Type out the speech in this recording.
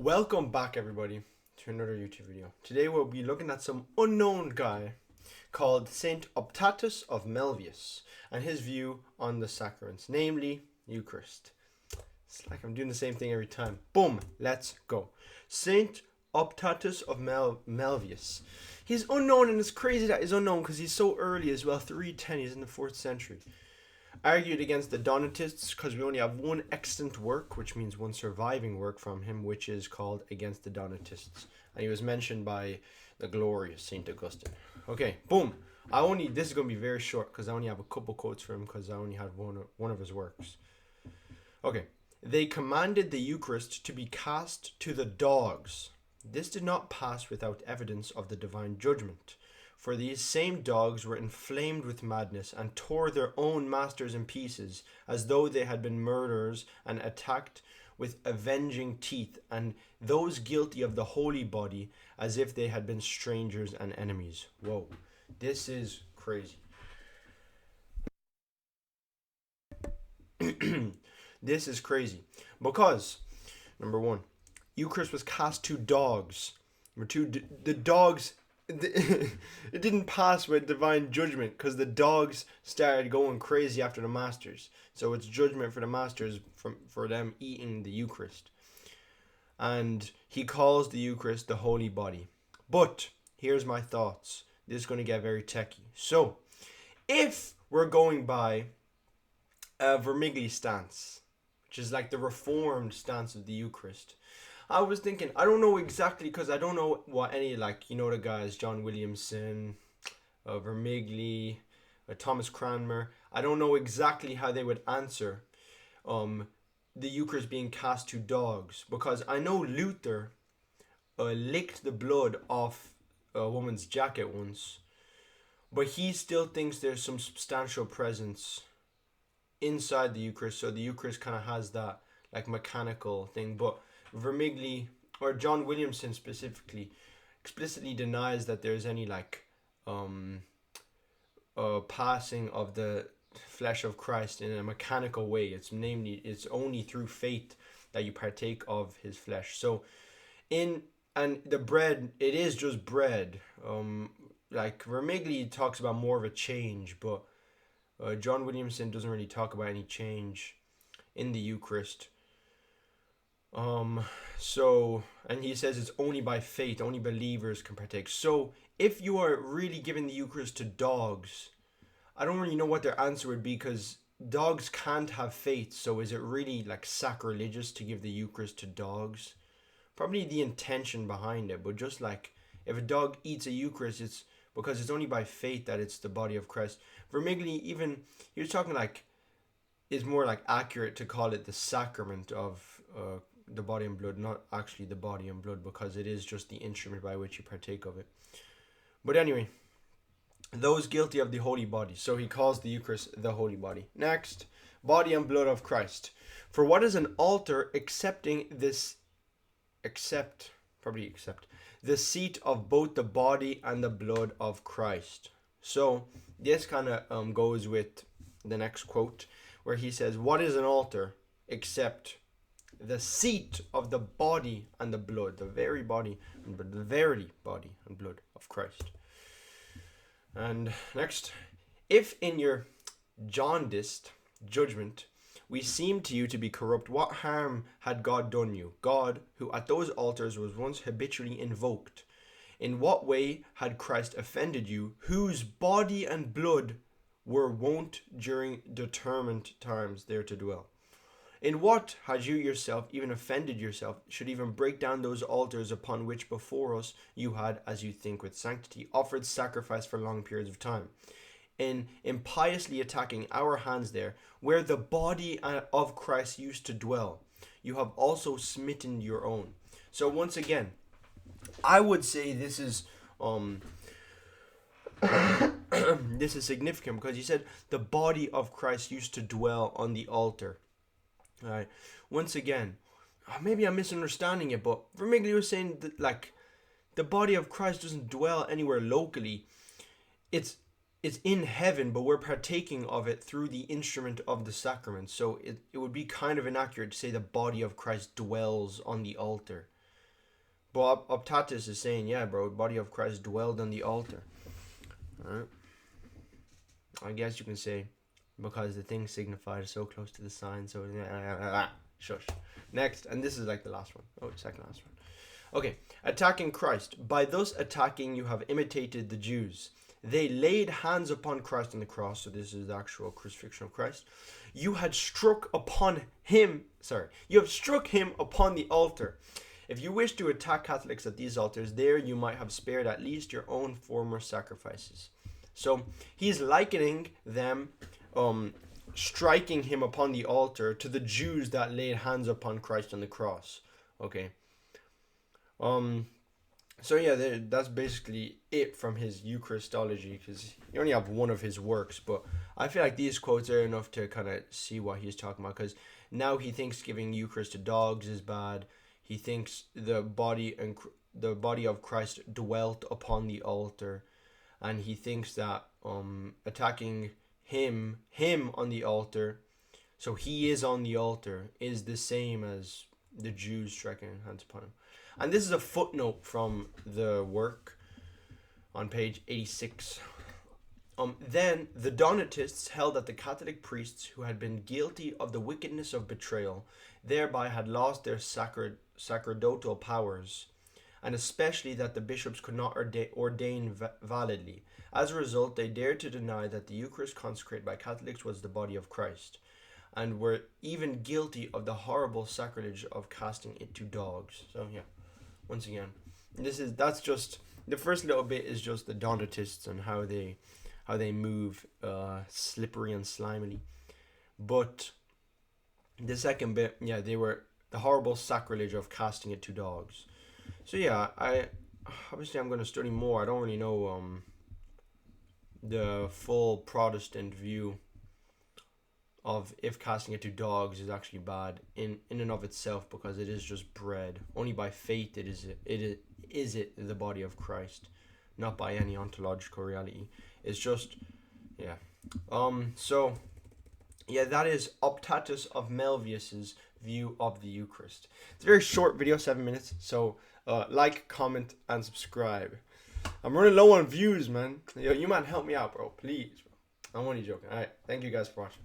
Welcome back, everybody, to another YouTube video. Today we'll be looking at some unknown guy called St Optatus of Melvius and his view on the sacraments, namely Eucharist. It's like I'm doing the same thing every time. Boom, let's go. St Optatus of Melvius. He's unknown, and it's crazy that he's unknown because he's so early as well. 310, he's in the 4th century. Argued against the Donatists because we only have one extant work, which means one surviving work from him, which is called Against the Donatists. And he was mentioned by the glorious St Augustine. Okay, boom. This is going to be very short because I only have a couple quotes from him because I only had one of his works. Okay. They commanded the Eucharist to be cast to the dogs. This did not pass without evidence of the divine judgment. For these same dogs were inflamed with madness and tore their own masters in pieces, as though they had been murderers, and attacked with avenging teeth, and those guilty of the holy body, as if they had been strangers and enemies. Whoa, this is crazy. This is crazy because, number one, Eucharist was cast to dogs. Number two, the dogs... it didn't pass with divine judgment because the dogs started going crazy after the masters. So it's judgment for the masters for them eating the Eucharist. And he calls the Eucharist the holy body. But here's my thoughts. This is going to get very techie. So if we're going by a Vermigli stance, which is like the reformed stance of the Eucharist, I was thinking, I don't know exactly, because I don't know what any, the guys, John Williamson, Vermigli, Thomas Cranmer, I don't know exactly how they would answer the Eucharist being cast to dogs, because I know Luther licked the blood off a woman's jacket once, but he still thinks there's some substantial presence inside the Eucharist, so the Eucharist kind of has that, mechanical thing, but Vermigli, or John Williamson specifically, explicitly denies that there's any passing of the flesh of Christ in a mechanical way. It's only through faith that you partake of his flesh. So and the bread, it is just bread. Vermigli talks about more of a change, but John Williamson doesn't really talk about any change in the Eucharist. And he says it's only by faith, only believers can partake. So if you are really giving the Eucharist to dogs, I don't really know what their answer would be, because dogs can't have faith. So is it really sacrilegious to give the Eucharist to dogs? Probably the intention behind it, but just if a dog eats a Eucharist, it's because it's only by faith that it's the body of Christ. Vermigli, even, he was talking it's more accurate to call it the sacrament of the body and blood, not actually the body and blood, because it is just the instrument by which you partake of it. But anyway, those guilty of the holy body. So he calls the Eucharist the holy body. Next, body and blood of Christ. For what is an altar except the seat of both the body and the blood of Christ? So this kind of goes with the next quote, where he says, what is an altar except the seat of the body and the blood, the very body and the verily body and blood of Christ. And next, if in your jaundiced judgment we seem to you to be corrupt, what harm had God done you? God, who at those altars was once habitually invoked. In what way had Christ offended you, whose body and blood were wont during determined times there to dwell? In what had you yourself even offended yourself, should even break down those altars upon which before us you had, as you think with sanctity, offered sacrifice for long periods of time? In impiously attacking our hands there, where the body of Christ used to dwell, you have also smitten your own. So once again, I would say this is this is significant, because he said the body of Christ used to dwell on the altar. All right. Once again, maybe I'm misunderstanding it, but Vermigli was saying that the body of Christ doesn't dwell anywhere locally. It's in heaven, but we're partaking of it through the instrument of the sacrament. So it would be kind of inaccurate to say the body of Christ dwells on the altar. But Optatus is saying, yeah, bro, body of Christ dwelled on the altar. Alright. I guess you can say, because the thing signified so close to the sign, so shush. Next, and this is like the last one. Oh, second last one. Okay, attacking Christ. By thus attacking, you have imitated the Jews. They laid hands upon Christ on the cross, so this is the actual crucifixion of Christ. You have struck him upon the altar. If you wish to attack Catholics at these altars, there you might have spared at least your own former sacrifices. So he's likening them striking him upon the altar to the Jews that laid hands upon Christ on the cross. Okay. So yeah, that's basically it from his Eucharistology, because you only have one of his works, but I feel like these quotes are enough to kind of see what he's talking about, because now he thinks giving Eucharist to dogs is bad. He thinks the body of Christ dwelt upon the altar, and he thinks that attacking him on the altar, so he is on the altar, is the same as the Jews striking hands upon him. And this is a footnote from the work on page 86. Then the Donatists held that the Catholic priests who had been guilty of the wickedness of betrayal thereby had lost their sacerdotal powers, and especially that the bishops could not ordain validly. As a result, they dared to deny that the Eucharist consecrated by Catholics was the body of Christ, and were even guilty of the horrible sacrilege of casting it to dogs. So yeah, once again, that's just the first little bit is just the Donatists and how they move slippery and slimily. But the second bit, yeah, they were the horrible sacrilege of casting it to dogs. So yeah, I'm going to study more. I don't really know the full Protestant view of if casting it to dogs is actually bad in and of itself, because it is just bread. Only by faith is it the body of Christ, not by any ontological reality. It's just, yeah. So yeah, that is Optatus of Melvius's view of the Eucharist. It's a very short video, 7 minutes. So like, comment, and subscribe. I'm running low on views, man. Yo, you might help me out, bro. Please, bro. I'm only joking. All right. Thank you guys for watching.